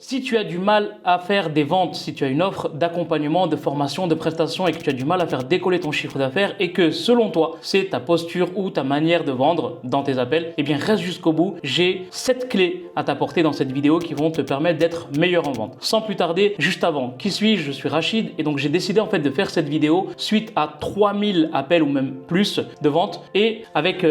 Si tu as du mal à faire des ventes, si tu as une offre d'accompagnement, de formation, de prestation et que tu as du mal à faire décoller ton chiffre d'affaires et que selon toi, c'est ta posture ou ta manière de vendre dans tes appels, eh bien reste jusqu'au bout. J'ai 7 clés à t'apporter dans cette vidéo qui vont te permettre d'être meilleur en vente. Sans plus tarder, juste avant, qui suis-je? Je suis Rachid et donc j'ai décidé en fait de faire cette vidéo suite à 3000 appels ou même plus de ventes et avec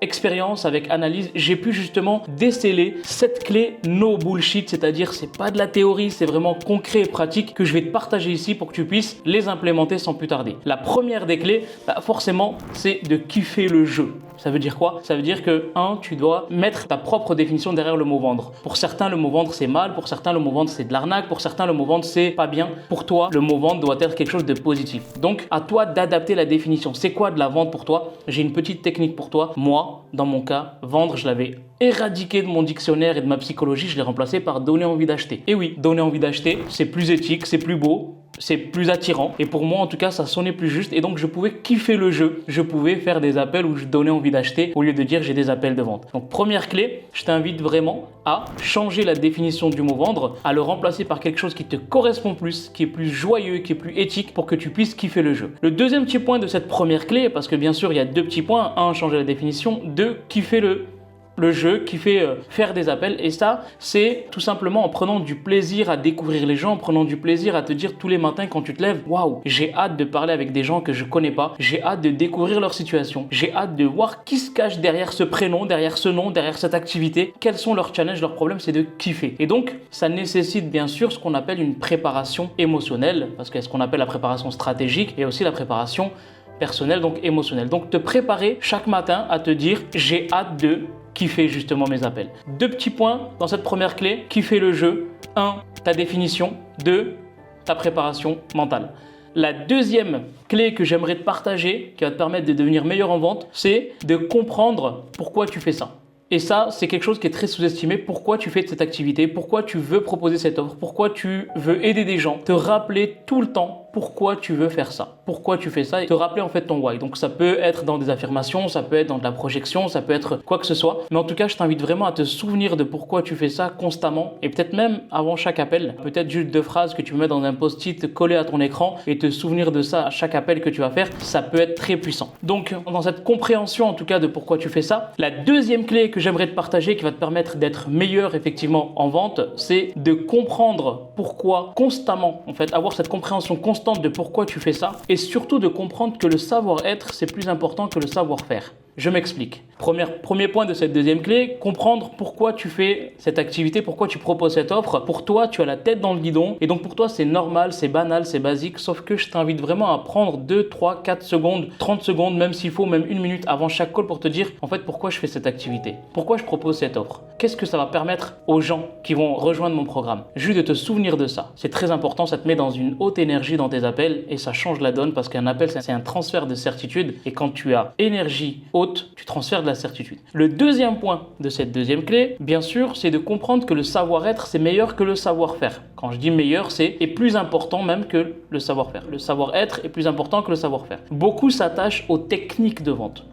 expérience, avec analyse, j'ai pu justement déceler 7 clés no bullshit, c'est-à-dire c'est pas de la théorie, c'est vraiment concret et pratique que je vais te partager ici pour que tu puisses les implémenter sans plus tarder. La première des clés, forcément, c'est de kiffer le jeu. Ça veut dire quoi? Ça veut dire que, tu dois mettre ta propre définition derrière le mot vendre. Pour certains, le mot vendre, c'est mal. Pour certains, le mot vendre, c'est de l'arnaque. Pour certains, le mot vendre, c'est pas bien. Pour toi, le mot vendre doit être quelque chose de positif. Donc, à toi d'adapter la définition. C'est quoi de la vente pour toi? J'ai une petite technique pour toi. Moi, dans mon cas, vendre, je l'avais éradiqué de mon dictionnaire et de ma psychologie. Je l'ai remplacé par donner envie d'acheter. Et oui, donner envie d'acheter, c'est plus éthique, c'est plus beau. C'est plus attirant et pour moi en tout cas ça sonnait plus juste et donc je pouvais kiffer le jeu. Je pouvais faire des appels où je donnais envie d'acheter au lieu de dire j'ai des appels de vente. Donc première clé, je t'invite vraiment à changer la définition du mot vendre, à le remplacer par quelque chose qui te correspond plus, qui est plus joyeux, qui est plus éthique pour que tu puisses kiffer le jeu. Le deuxième petit point de cette première clé, parce que bien sûr il y a deux petits points, un, changer la définition, deux, kiffer le jeu qui fait faire des appels et ça c'est tout simplement en prenant du plaisir à découvrir les gens, en prenant du plaisir à te dire tous les matins quand tu te lèves, waouh, j'ai hâte de parler avec des gens que je connais pas, j'ai hâte de découvrir leur situation, j'ai hâte de voir qui se cache derrière ce prénom, derrière ce nom, derrière cette activité, quels sont leurs challenges, leurs problèmes, c'est de kiffer. Et donc ça nécessite bien sûr ce qu'on appelle une préparation émotionnelle, parce qu'il y a ce qu'on appelle la préparation stratégique et aussi la préparation personnelle, donc émotionnelle. Donc te préparer chaque matin à te dire j'ai hâte de kiffer justement mes appels. Deux petits points dans cette première clé, kiffer le jeu. 1, ta définition. 2, ta préparation mentale. La deuxième clé que j'aimerais te partager, qui va te permettre de devenir meilleur en vente, c'est de comprendre pourquoi tu fais ça. Et ça, c'est quelque chose qui est très sous-estimé. Pourquoi tu fais cette activité? Pourquoi tu veux proposer cette offre? Pourquoi tu veux aider des gens? Te rappeler tout le temps pourquoi tu veux faire ça, pourquoi tu fais ça et te rappeler en fait ton why. Donc ça peut être dans des affirmations, ça peut être dans de la projection, ça peut être quoi que ce soit. Mais en tout cas, je t'invite vraiment à te souvenir de pourquoi tu fais ça constamment et peut-être même avant chaque appel. Peut-être juste 2 phrases que tu mets dans un post-it collé à ton écran et te souvenir de ça à chaque appel que tu vas faire. Ça peut être très puissant. Donc dans cette compréhension en tout cas de pourquoi tu fais ça, la deuxième clé que j'aimerais te partager qui va te permettre d'être meilleur effectivement en vente, c'est de comprendre pourquoi constamment, en fait, avoir cette compréhension constante de pourquoi tu fais ça et surtout de comprendre que le savoir-être c'est plus important que le savoir-faire. Je m'explique. Premier point de cette deuxième clé, comprendre pourquoi tu fais cette activité, pourquoi tu proposes cette offre. Pour toi, tu as la tête dans le guidon et donc pour toi, c'est normal, c'est banal, c'est basique. Sauf que je t'invite vraiment à prendre 2, 3, 4 secondes, 30 secondes, même s'il faut, même 1 minute avant chaque call pour te dire en fait pourquoi je fais cette activité, pourquoi je propose cette offre. Qu'est-ce que ça va permettre aux gens qui vont rejoindre mon programme? Juste de te souvenir de ça. C'est très important, ça te met dans une haute énergie dans tes appels et ça change la donne parce qu'un appel, c'est un transfert de certitude et quand tu as énergie haute, tu transfères de la certitude. Le deuxième point de cette deuxième clé, bien sûr, c'est de comprendre que le savoir-être, c'est meilleur que le savoir-faire. Quand je dis meilleur, c'est plus important même que le savoir-faire. Le savoir-être est plus important que le savoir-faire. Beaucoup s'attachent aux techniques de vente.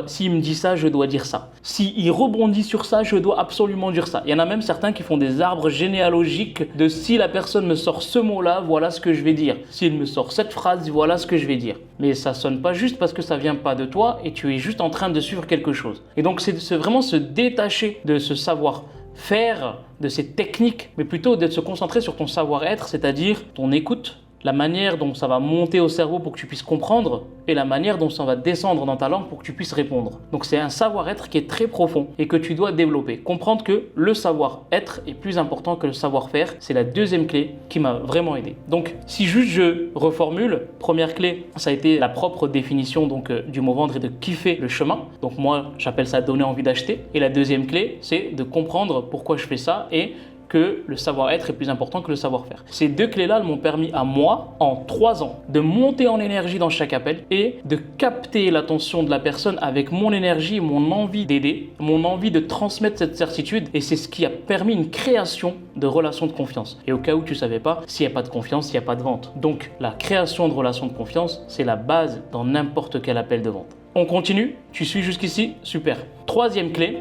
S'il me dit ça, je dois dire ça. S'il rebondit sur ça, je dois absolument dire ça. Il y en a même certains qui font des arbres généalogiques de si la personne me sort ce mot-là, voilà ce que je vais dire. S'il me sort cette phrase, voilà ce que je vais dire. Mais ça sonne pas juste parce que ça vient pas de toi et tu es juste en train de suivre quelque chose. Et donc c'est vraiment se détacher de ce savoir-faire, de ces techniques, mais plutôt de se concentrer sur ton savoir-être, c'est-à-dire ton écoute, la manière dont ça va monter au cerveau pour que tu puisses comprendre et la manière dont ça va descendre dans ta langue pour que tu puisses répondre. Donc c'est un savoir-être qui est très profond et que tu dois développer. Comprendre que le savoir-être est plus important que le savoir-faire, c'est la deuxième clé qui m'a vraiment aidé. Donc si juste je reformule, première clé, ça a été la propre définition du mot vendre et de kiffer le chemin. Donc moi j'appelle ça donner envie d'acheter. Et la deuxième clé, c'est de comprendre pourquoi je fais ça et que le savoir-être est plus important que le savoir-faire. Ces deux clés-là m'ont permis à moi, en 3 ans, de monter en énergie dans chaque appel et de capter l'attention de la personne avec mon énergie, mon envie d'aider, mon envie de transmettre cette certitude et c'est ce qui a permis une création de relations de confiance. Et au cas où tu ne savais pas, s'il n'y a pas de confiance, il n'y a pas de vente. Donc la création de relations de confiance, c'est la base dans n'importe quel appel de vente. On continue? Tu suis jusqu'ici? Super. Troisième clé,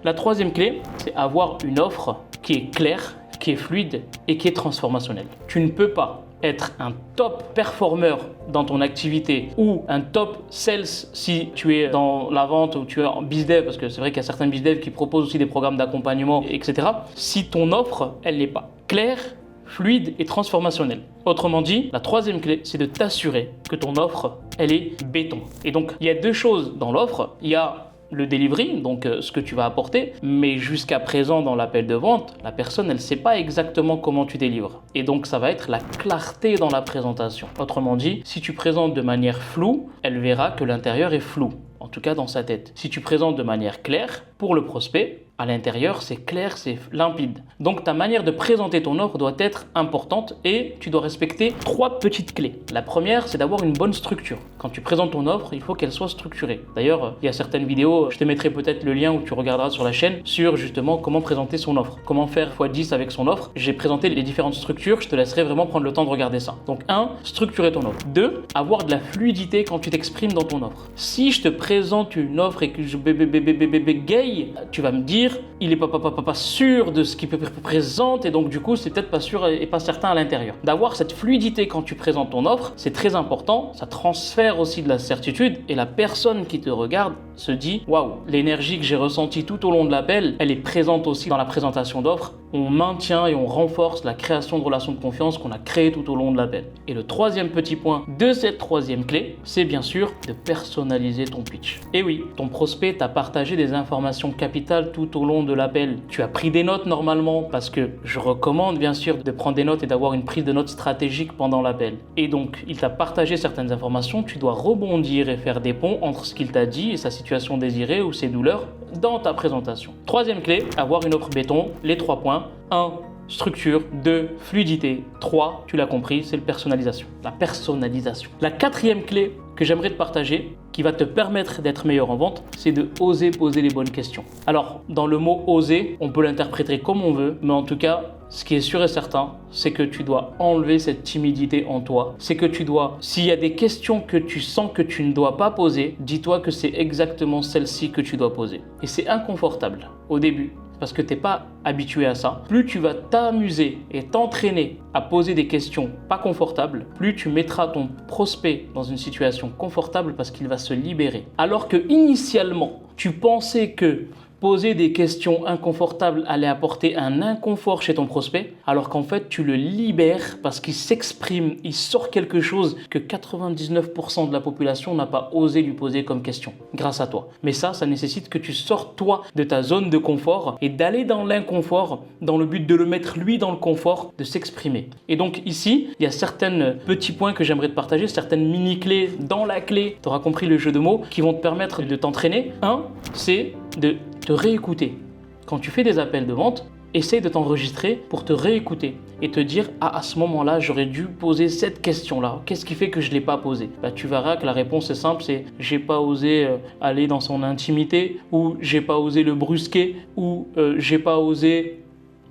la troisième clé, c'est avoir une offre qui est claire, qui est fluide et qui est transformationnel. Tu ne peux pas être un top performeur dans ton activité ou un top sales si tu es dans la vente ou tu es en bizdev, parce que c'est vrai qu'il y a certains bizdev qui proposent aussi des programmes d'accompagnement, etc. Si ton offre, elle n'est pas claire, fluide et transformationnelle. Autrement dit, la troisième clé, c'est de t'assurer que ton offre, elle est béton. Et donc, il y a deux choses dans l'offre. Il y a le delivery, donc ce que tu vas apporter, mais jusqu'à présent dans l'appel de vente, la personne elle ne sait pas exactement comment tu délivres. Et donc ça va être la clarté dans la présentation. Autrement dit, si tu présentes de manière floue, elle verra que l'intérieur est flou, en tout cas dans sa tête. Si tu présentes de manière claire, pour le prospect, à l'intérieur c'est clair, c'est limpide. Donc ta manière de présenter ton offre doit être importante et tu dois respecter 3 petites clés. La première, c'est d'avoir une bonne structure. Quand tu présentes ton offre, il faut qu'elle soit structurée. D'ailleurs, il y a certaines vidéos, je te mettrai peut-être le lien où tu regarderas sur la chaîne sur justement comment présenter son offre, comment faire x10 avec son offre. J'ai présenté les différentes structures, je te laisserai vraiment prendre le temps de regarder ça. Donc 1, structurer ton offre. 2, avoir de la fluidité quand tu t'exprimes dans ton offre. Si je te présente une offre et que je bégaye, tu vas me dire, il est pas sûr de ce qu'il présente et donc du coup, c'est peut-être pas sûr et pas certain à l'intérieur. D'avoir cette fluidité quand tu présentes ton offre, c'est très important, ça transfère aussi de la certitude et la personne qui te regarde se dit, waouh, l'énergie que j'ai ressentie tout au long de l'appel, elle est présente aussi dans la présentation d'offre. On maintient et on renforce la création de relations de confiance qu'on a créées tout au long de l'appel. Et le troisième petit point de cette troisième clé, c'est bien sûr de personnaliser ton pitch. Et oui, ton prospect t'a partagé des informations capitales tout au long de l'appel. Tu as pris des notes normalement parce que je recommande bien sûr de prendre des notes et d'avoir une prise de notes stratégique pendant l'appel. Et donc, il t'a partagé certaines informations, tu dois rebondir et faire des ponts entre ce qu'il t'a dit et sa situation désirée ou ses douleurs dans ta présentation. Troisième clé, avoir une offre béton, les 3 points. 1. Structure. 2. Fluidité. 3. Tu l'as compris, c'est la personnalisation. La personnalisation. La 4e clé que j'aimerais te partager, qui va te permettre d'être meilleur en vente, c'est de oser poser les bonnes questions. Alors, dans le mot oser, on peut l'interpréter comme on veut, mais en tout cas, ce qui est sûr et certain, c'est que tu dois enlever cette timidité en toi. C'est que tu dois, s'il y a des questions que tu sens que tu ne dois pas poser, dis-toi que c'est exactement celle-ci que tu dois poser. Et c'est inconfortable au début, parce que tu n'es pas habitué à ça. Plus tu vas t'amuser et t'entraîner à poser des questions pas confortables, plus tu mettras ton prospect dans une situation confortable parce qu'il va se libérer. Alors que initialement, tu pensais que poser des questions inconfortables allait apporter un inconfort chez ton prospect, alors qu'en fait, tu le libères parce qu'il s'exprime, il sort quelque chose que 99% de la population n'a pas osé lui poser comme question, grâce à toi. Mais ça nécessite que tu sortes toi de ta zone de confort et d'aller dans l'inconfort, dans le but de le mettre lui dans le confort, de s'exprimer. Et donc ici, il y a certains petits points que j'aimerais te partager, certaines mini-clés dans la clé, tu auras compris le jeu de mots, qui vont te permettre de t'entraîner. 1, c'est de te réécouter. Quand tu fais des appels de vente, essaye de t'enregistrer pour te réécouter et te dire « Ah, à ce moment-là, j'aurais dû poser cette question-là. Qu'est-ce qui fait que je ne l'ai pas posée ?» Tu verras que la réponse est simple, c'est « J'ai pas osé aller dans son intimité » ou « J'ai pas osé le brusquer » ou « J'ai pas osé… »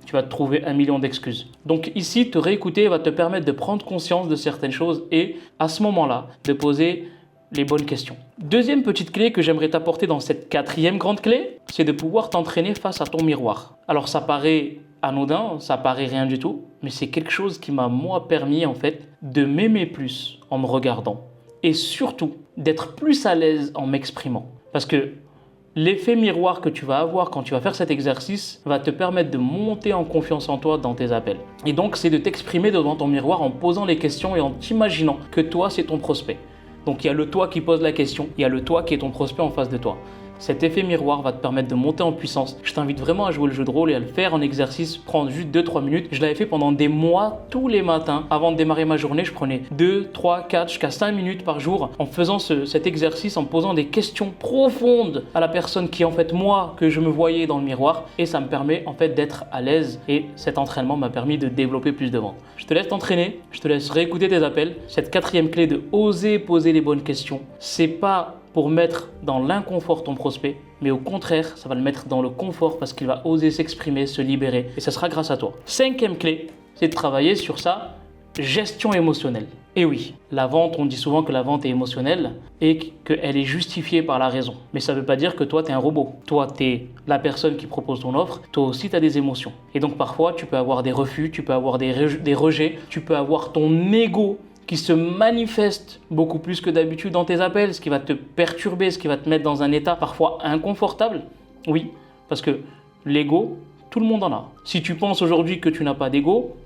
Tu vas te trouver 1 million d'excuses. Donc ici, te réécouter va te permettre de prendre conscience de certaines choses et à ce moment-là, de poser les bonnes questions. Deuxième petite clé que j'aimerais t'apporter dans cette 4e grande clé, c'est de pouvoir t'entraîner face à ton miroir. Alors ça paraît anodin, ça paraît rien du tout, mais c'est quelque chose qui m'a moi permis en fait de m'aimer plus en me regardant et surtout d'être plus à l'aise en m'exprimant. Parce que l'effet miroir que tu vas avoir quand tu vas faire cet exercice va te permettre de monter en confiance en toi dans tes appels. Et donc c'est de t'exprimer devant ton miroir en posant les questions et en t'imaginant que toi c'est ton prospect. Donc il y a le toi qui pose la question, il y a le toi qui est ton prospect en face de toi. Cet effet miroir va te permettre de monter en puissance. Je t'invite vraiment à jouer le jeu de rôle et à le faire en exercice, prendre juste 2-3 minutes. Je l'avais fait pendant des mois, tous les matins. Avant de démarrer ma journée, je prenais 2, 3, 4, jusqu'à 5 minutes par jour en faisant cet exercice, en posant des questions profondes à la personne qui est en fait moi, que je me voyais dans le miroir. Et ça me permet en fait d'être à l'aise et cet entraînement m'a permis de développer plus de ventes. Je te laisse t'entraîner, je te laisse réécouter tes appels. Cette 4e clé de oser poser les bonnes questions, c'est pas pour mettre dans l'inconfort ton prospect, mais au contraire, ça va le mettre dans le confort parce qu'il va oser s'exprimer, se libérer et ça sera grâce à toi. 5e clé, c'est de travailler sur sa gestion émotionnelle. Et oui, la vente, on dit souvent que la vente est émotionnelle et qu'elle est justifiée par la raison. Mais ça ne veut pas dire que toi, tu es un robot. Toi, tu es la personne qui propose ton offre. Toi aussi, tu as des émotions. Et donc, parfois, tu peux avoir des refus, tu peux avoir des rejets, tu peux avoir ton ego qui se manifeste beaucoup plus que d'habitude dans tes appels, ce qui va te perturber, ce qui va te mettre dans un état parfois inconfortable. Oui, parce que l'ego, tout le monde en a. Si tu penses aujourd'hui que tu n'as pas d'ego,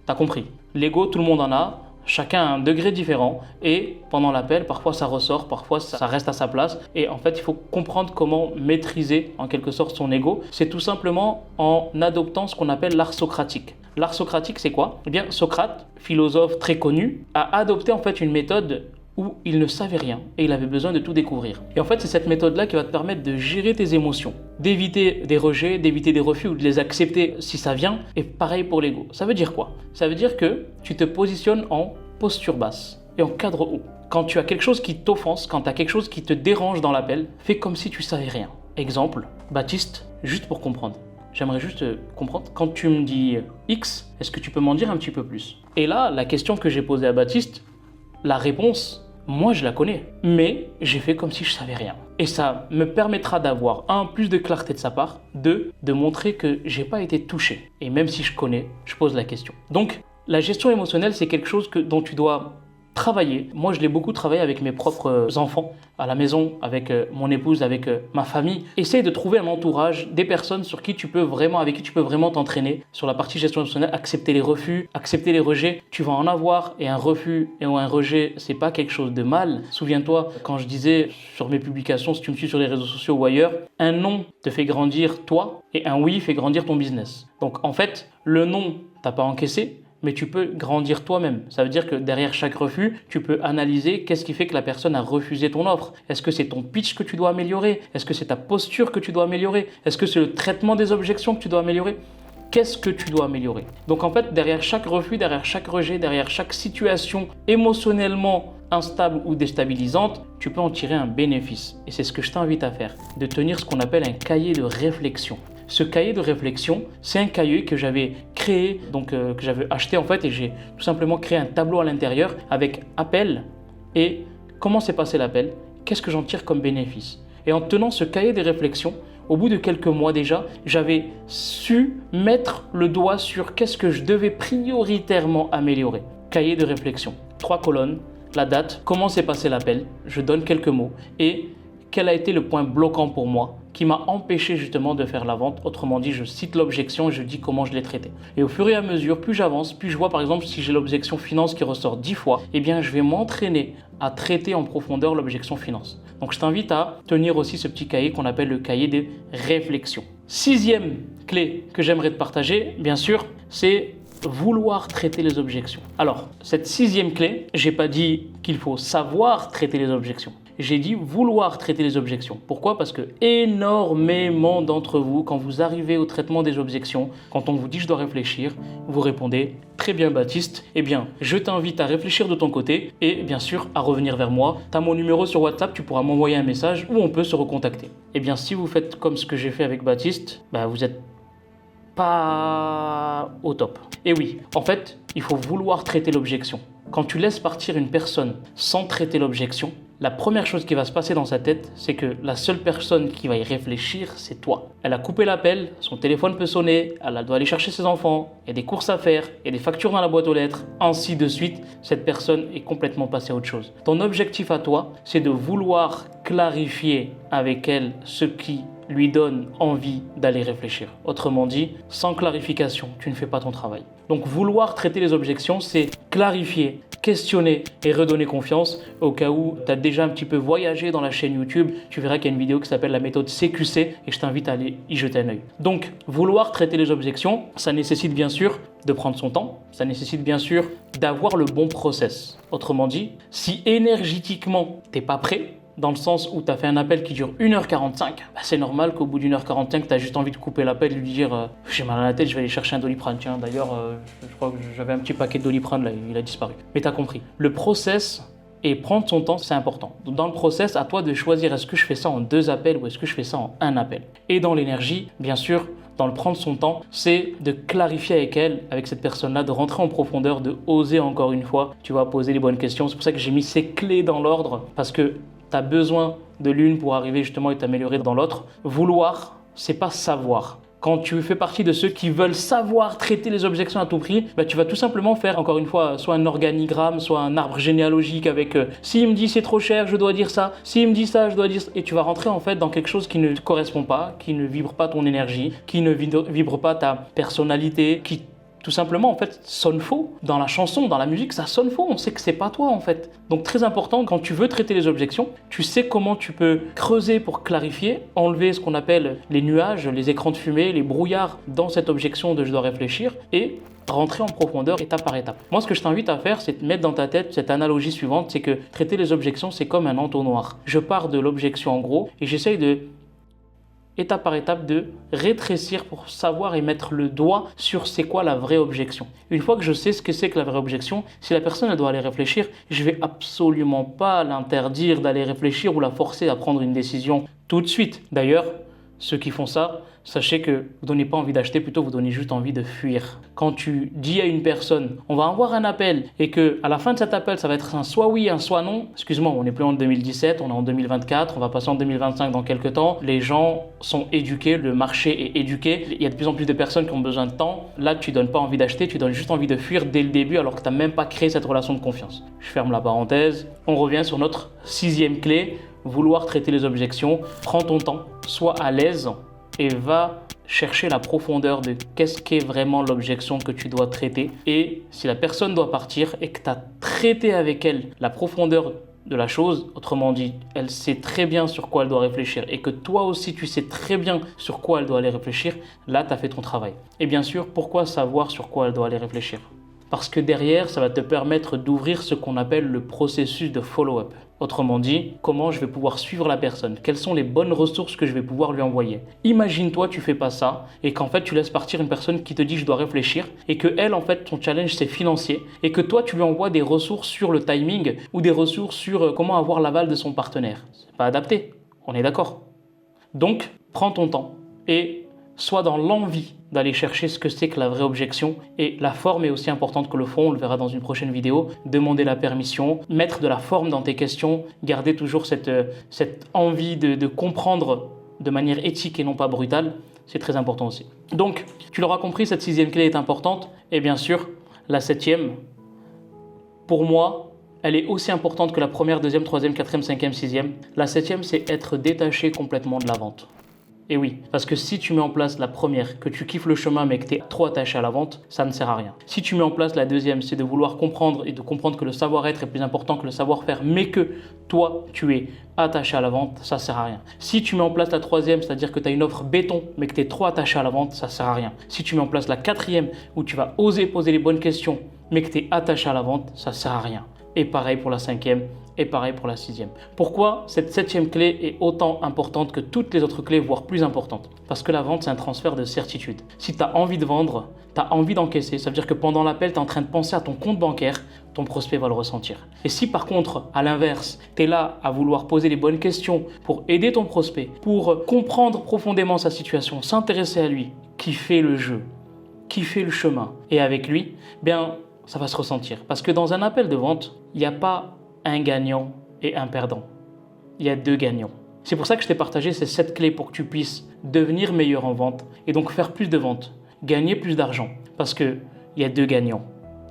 t'as compris. L'ego, tout le monde en a, chacun a un degré différent et pendant l'appel, parfois ça ressort, parfois ça reste à sa place. Et en fait, il faut comprendre comment maîtriser en quelque sorte son ego. C'est tout simplement en adoptant ce qu'on appelle l'art socratique. L'art socratique, c'est quoi? Eh bien, Socrate, philosophe très connu, a adopté en fait une méthode où il ne savait rien et il avait besoin de tout découvrir. Et en fait, c'est cette méthode-là qui va te permettre de gérer tes émotions, d'éviter des rejets, d'éviter des refus ou de les accepter si ça vient. Et pareil pour l'ego. Ça veut dire quoi? Ça veut dire que tu te positionnes en posture basse et en cadre haut. Quand tu as quelque chose qui t'offense, quand tu as quelque chose qui te dérange dans l'appel, fais comme si tu savais rien. Exemple, Baptiste, juste pour comprendre. J'aimerais juste comprendre, quand tu me dis X, est-ce que tu peux m'en dire un petit peu plus? Et là, la question que j'ai posée à Baptiste, la réponse, moi je la connais, mais j'ai fait comme si je savais rien. Et ça me permettra d'avoir, un, plus de clarté de sa part, deux, de montrer que j'ai pas été touché. Et même si je connais, je pose la question. Donc, la gestion émotionnelle, c'est quelque chose dont tu dois travailler. Moi, je l'ai beaucoup travaillé avec mes propres enfants, à la maison, avec mon épouse, avec ma famille. Essaye de trouver un entourage, des personnes avec qui tu peux vraiment t'entraîner sur la partie gestion émotionnelle, accepter les refus, accepter les rejets. Tu vas en avoir et un refus ou un rejet, c'est pas quelque chose de mal. Souviens-toi, quand je disais sur mes publications, si tu me suis sur les réseaux sociaux ou ailleurs, un non te fait grandir toi et un oui fait grandir ton business. Donc en fait, le non, t'as pas encaissé, mais tu peux grandir toi-même. Ça veut dire que derrière chaque refus, tu peux analyser qu'est-ce qui fait que la personne a refusé ton offre. Est-ce que c'est ton pitch que tu dois améliorer? Est-ce que c'est ta posture que tu dois améliorer? Est-ce que c'est le traitement des objections que tu dois améliorer? Qu'est-ce que tu dois améliorer? Donc en fait, derrière chaque refus, derrière chaque rejet, derrière chaque situation émotionnellement instable ou déstabilisante, tu peux en tirer un bénéfice. Et c'est ce que je t'invite à faire, de tenir ce qu'on appelle un cahier de réflexion. Ce cahier de réflexion, c'est un cahier que j'avais créé, que j'avais acheté en fait, et j'ai tout simplement créé un tableau à l'intérieur avec appel et comment s'est passé l'appel, qu'est-ce que j'en tire comme bénéfice. Et en tenant ce cahier de réflexion, au bout de quelques mois déjà, j'avais su mettre le doigt sur qu'est-ce que je devais prioritairement améliorer. Cahier de réflexion, 3 colonnes, la date, comment s'est passé l'appel, je donne quelques mots et quel a été le point bloquant pour moi qui m'a empêché justement de faire la vente. Autrement dit, je cite l'objection et je dis comment je l'ai traitée. Et au fur et à mesure, plus j'avance, plus je vois par exemple si j'ai l'objection finance qui ressort 10 fois, eh bien je vais m'entraîner à traiter en profondeur l'objection finance. Donc je t'invite à tenir aussi ce petit cahier qu'on appelle le cahier des réflexions. 6e clé que j'aimerais te partager, bien sûr, c'est vouloir traiter les objections. Alors, cette 6e clé, j'ai pas dit qu'il faut savoir traiter les objections. J'ai dit vouloir traiter les objections. Pourquoi? Parce que énormément d'entre vous, quand vous arrivez au traitement des objections, quand on vous dit je dois réfléchir, vous répondez très bien Baptiste. Eh bien, je t'invite à réfléchir de ton côté et bien sûr à revenir vers moi. Tu as mon numéro sur WhatsApp, tu pourras m'envoyer un message ou on peut se recontacter. Eh bien, si vous faites comme ce que j'ai fait avec Baptiste, vous êtes pas au top. Et oui, en fait, il faut vouloir traiter l'objection. Quand tu laisses partir une personne sans traiter l'objection, la première chose qui va se passer dans sa tête, c'est que la seule personne qui va y réfléchir, c'est toi. Elle a coupé l'appel, son téléphone peut sonner, elle doit aller chercher ses enfants, il y a des courses à faire, il y a des factures dans la boîte aux lettres, ainsi de suite. Cette personne est complètement passée à autre chose. Ton objectif à toi, c'est de vouloir clarifier avec elle ce qui lui donne envie d'aller réfléchir. Autrement dit, sans clarification, tu ne fais pas ton travail. Donc vouloir traiter les objections, c'est clarifier, questionner et redonner confiance. Au cas où tu as déjà un petit peu voyagé dans la chaîne YouTube, tu verras qu'il y a une vidéo qui s'appelle la méthode CQC et je t'invite à aller y jeter un œil. Donc vouloir traiter les objections, ça nécessite bien sûr de prendre son temps, ça nécessite bien sûr d'avoir le bon process. Autrement dit, si énergétiquement tu n'es pas prêt, dans le sens où tu as fait un appel qui dure 1h45, c'est normal qu'au bout d'1h45, tu as juste envie de couper l'appel et lui dire j'ai mal à la tête, je vais aller chercher un Doliprane. Tiens, d'ailleurs, je crois que j'avais un petit paquet de Doliprane, là, il a disparu. Mais tu as compris. Le process et prendre son temps, c'est important. Dans le process, à toi de choisir est-ce que je fais ça en 2 appels ou est-ce que je fais ça en 1 appel. Et dans l'énergie, bien sûr, dans le prendre son temps, c'est de clarifier avec elle, avec cette personne-là, de rentrer en profondeur, de oser encore une fois, tu vas poser les bonnes questions. C'est pour ça que j'ai mis ces clés dans l'ordre, parce que tu as besoin de l'une pour arriver justement et t'améliorer dans l'autre. Vouloir, c'est pas savoir. Quand tu fais partie de ceux qui veulent savoir traiter les objections à tout prix, tu vas tout simplement faire, encore une fois, soit un organigramme, soit un arbre généalogique avec s'il me dit c'est trop cher, je dois dire ça, s'il me dit ça, je dois dire ça. Et tu vas rentrer en fait dans quelque chose qui ne te correspond pas, qui ne vibre pas ton énergie, qui ne vibre pas ta personnalité, qui tout simplement en fait sonne faux. Dans la chanson, dans la musique, ça sonne faux, on sait que c'est pas toi en fait. Donc très important, quand tu veux traiter les objections, tu sais comment tu peux creuser pour clarifier, enlever ce qu'on appelle les nuages, les écrans de fumée, les brouillards dans cette objection de je dois réfléchir et rentrer en profondeur étape par étape. Moi, ce que je t'invite à faire, c'est de mettre dans ta tête cette analogie suivante, c'est que traiter les objections, c'est comme un entonnoir. Je pars de l'objection en gros et j'essaye de étape par étape de rétrécir pour savoir et mettre le doigt sur c'est quoi la vraie objection. Une fois que je sais ce que c'est que la vraie objection, si la personne elle doit aller réfléchir, je vais absolument pas l'interdire d'aller réfléchir ou la forcer à prendre une décision tout de suite. D'ailleurs, ceux qui font ça, sachez que vous ne donnez pas envie d'acheter, plutôt vous donnez juste envie de fuir. Quand tu dis à une personne, on va avoir un appel et que à la fin de cet appel, ça va être un soit oui, un soit non. Excuse-moi, on n'est plus en 2017, on est en 2024, on va passer en 2025 dans quelques temps. Les gens sont éduqués, le marché est éduqué. Il y a de plus en plus de personnes qui ont besoin de temps. Là, tu ne donnes pas envie d'acheter, tu donnes juste envie de fuir dès le début alors que tu n'as même pas créé cette relation de confiance. Je ferme la parenthèse. On revient sur notre 6e clé. Vouloir traiter les objections, prends ton temps, sois à l'aise et va chercher la profondeur de qu'est-ce qu'est vraiment l'objection que tu dois traiter. Et si la personne doit partir et que tu as traité avec elle la profondeur de la chose, autrement dit, elle sait très bien sur quoi elle doit réfléchir et que toi aussi tu sais très bien sur quoi elle doit aller réfléchir, là tu as fait ton travail. Et bien sûr, pourquoi savoir sur quoi elle doit aller réfléchir ? Parce que derrière, ça va te permettre d'ouvrir ce qu'on appelle le processus de follow-up. Autrement dit, comment je vais pouvoir suivre la personne? Quelles sont les bonnes ressources que je vais pouvoir lui envoyer? Imagine-toi, tu fais pas ça et qu'en fait, tu laisses partir une personne qui te dit je dois réfléchir et que elle, en fait, ton challenge, c'est financier et que toi, tu lui envoies des ressources sur le timing ou des ressources sur comment avoir l'aval de son partenaire. C'est pas adapté, on est d'accord. Donc, prends ton temps et sois dans l'envie d'aller chercher ce que c'est que la vraie objection. Et la forme est aussi importante que le fond, on le verra dans une prochaine vidéo. Demander la permission, mettre de la forme dans tes questions, garder toujours cette envie de comprendre de manière éthique et non pas brutale, c'est très important aussi. Donc, tu l'auras compris, cette 6e clé est importante. Et bien sûr, la 7e, pour moi, elle est aussi importante que la première, deuxième, troisième, quatrième, cinquième, 6e. La 7e, c'est être détaché complètement de la vente. Et oui, parce que si tu mets en place la première, que tu kiffes le chemin mais que tu es trop attaché à la vente, ça ne sert à rien. Si tu mets en place la deuxième, c'est de vouloir comprendre et de comprendre que le savoir-être est plus important que le savoir-faire, mais que toi, tu es attaché à la vente, ça ne sert à rien. Si tu mets en place la troisième, c'est-à-dire que tu as une offre béton mais que tu es trop attaché à la vente, ça ne sert à rien. Si tu mets en place la quatrième, où tu vas oser poser les bonnes questions mais que tu es attaché à la vente, ça ne sert à rien. Et pareil pour la 5e, et pareil pour la 6e. Pourquoi cette 7e clé est autant importante que toutes les autres clés, voire plus importante? Parce que la vente, c'est un transfert de certitude. Si tu as envie de vendre, tu as envie d'encaisser, ça veut dire que pendant l'appel, tu es en train de penser à ton compte bancaire, ton prospect va le ressentir. Et si par contre, à l'inverse, tu es là à vouloir poser les bonnes questions pour aider ton prospect, pour comprendre profondément sa situation, s'intéresser à lui, kiffer le jeu, kiffer le chemin, et avec lui, bien, ça va se ressentir. Parce que dans un appel de vente, il n'y a pas un gagnant et un perdant. Il y a 2 gagnants. C'est pour ça que je t'ai partagé ces 7 clés pour que tu puisses devenir meilleur en vente et donc faire plus de ventes, gagner plus d'argent. Parce qu'il y a 2 gagnants,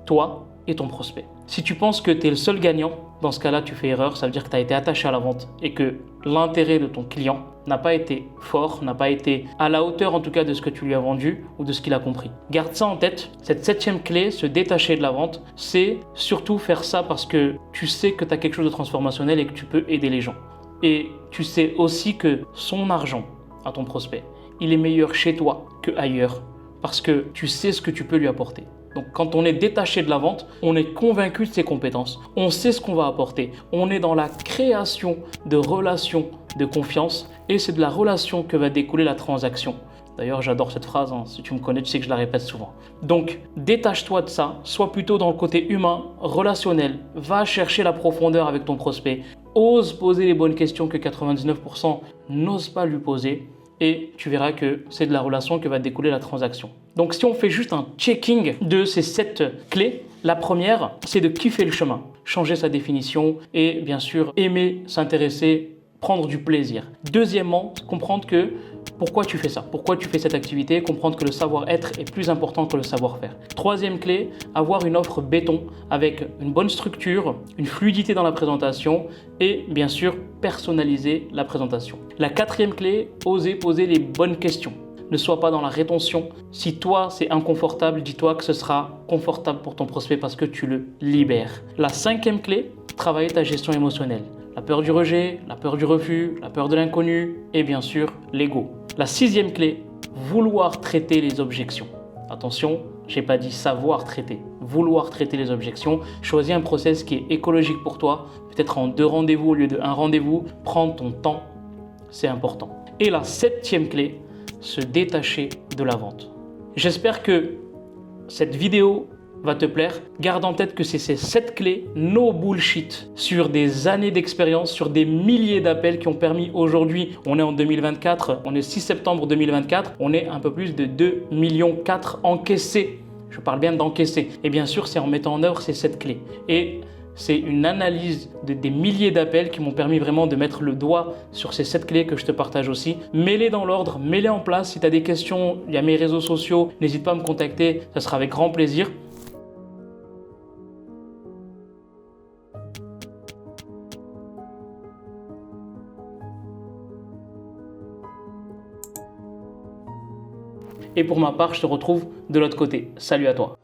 toi et ton prospect. Si tu penses que tu es le seul gagnant, dans ce cas-là, tu fais erreur. Ça veut dire que tu as été attaché à la vente et que l'intérêt de ton client n'a pas été fort, n'a pas été à la hauteur en tout cas de ce que tu lui as vendu ou de ce qu'il a compris. Garde ça en tête. Cette 7e clé, se détacher de la vente, c'est surtout faire ça parce que tu sais que tu as quelque chose de transformationnel et que tu peux aider les gens. Et tu sais aussi que son argent à ton prospect, il est meilleur chez toi qu'ailleurs parce que tu sais ce que tu peux lui apporter. Donc quand on est détaché de la vente, on est convaincu de ses compétences, on sait ce qu'on va apporter, on est dans la création de relations de confiance et c'est de la relation que va découler la transaction. D'ailleurs, j'adore cette phrase, hein. Si tu me connais, tu sais que je la répète souvent. Donc, détache-toi de ça, sois plutôt dans le côté humain, relationnel, va chercher la profondeur avec ton prospect, ose poser les bonnes questions que 99% n'osent pas lui poser et tu verras que c'est de la relation que va découler la transaction. Donc si on fait juste un checking de ces 7 clés, la première, c'est de kiffer le chemin, changer sa définition et bien sûr aimer s'intéresser, prendre du plaisir. Deuxièmement, comprendre que pourquoi tu fais ça, pourquoi tu fais cette activité, comprendre que le savoir-être est plus important que le savoir-faire. Troisième clé, avoir une offre béton avec une bonne structure, une fluidité dans la présentation et bien sûr personnaliser la présentation. La quatrième clé, oser poser les bonnes questions. Ne sois pas dans la rétention. Si toi c'est inconfortable, dis-toi que ce sera confortable pour ton prospect parce que tu le libères. La cinquième clé, travailler ta gestion émotionnelle. La peur du rejet, la peur du refus, la peur de l'inconnu et bien sûr l'ego. La sixième clé, vouloir traiter les objections. Attention, je n'ai pas dit savoir traiter, vouloir traiter les objections. Choisis un process qui est écologique pour toi, peut-être en 2 rendez-vous au lieu de 1 rendez-vous. Prends ton temps, c'est important. Et la septième clé, se détacher de la vente. J'espère que cette vidéo va te plaire. Garde en tête que c'est ces 7 clés, no bullshit, sur des années d'expérience, sur des milliers d'appels qui ont permis aujourd'hui, on est en 2024, on est 6 septembre 2024, on est un peu plus de 2,4 millions encaissés. Je parle bien d'encaisser. Et bien sûr, c'est en mettant en œuvre ces 7 clés. Et c'est une analyse des milliers d'appels qui m'ont permis vraiment de mettre le doigt sur ces 7 clés que je te partage aussi. Mets-les dans l'ordre, mets-les en place. Si tu as des questions, il y a mes réseaux sociaux, n'hésite pas à me contacter, ça sera avec grand plaisir. Et pour ma part, je te retrouve de l'autre côté. Salut à toi.